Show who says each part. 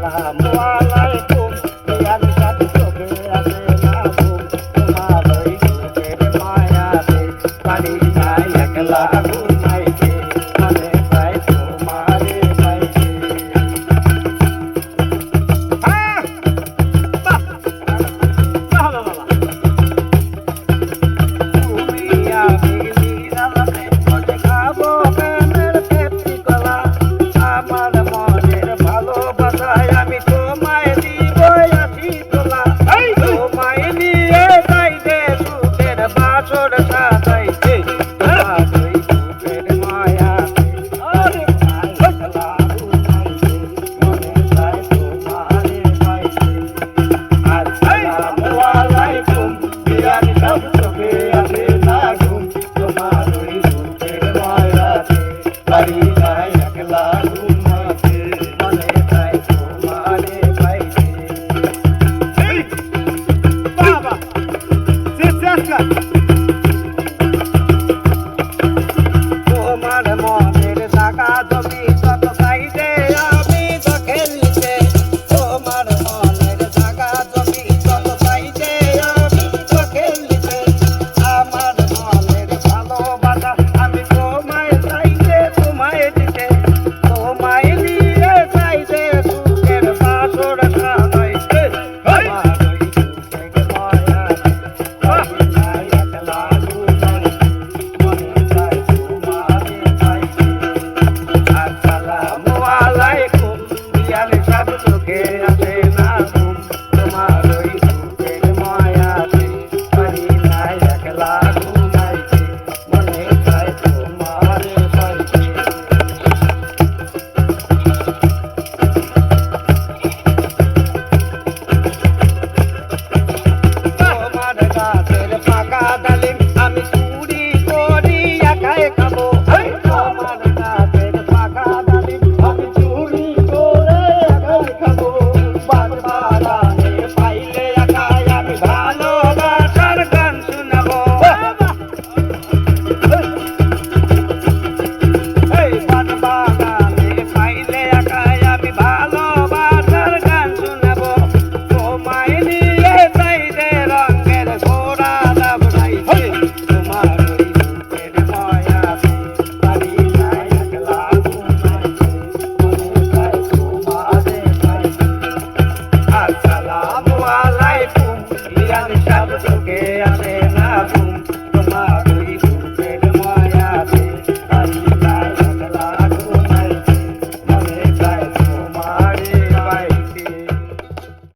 Speaker 1: আসসালামু আলাইকুম পিয়ার সাথে চোখে আসে না ঘুম তোমার ওই রূপের মায়াতে পারি না একলা ঘুমাইতে মনে চাই তোমারে পাইতে তুমি আমি মিলাতে বসে খাবো প্রেমের পেপসি কলা আমার মনের ভালোবাসায়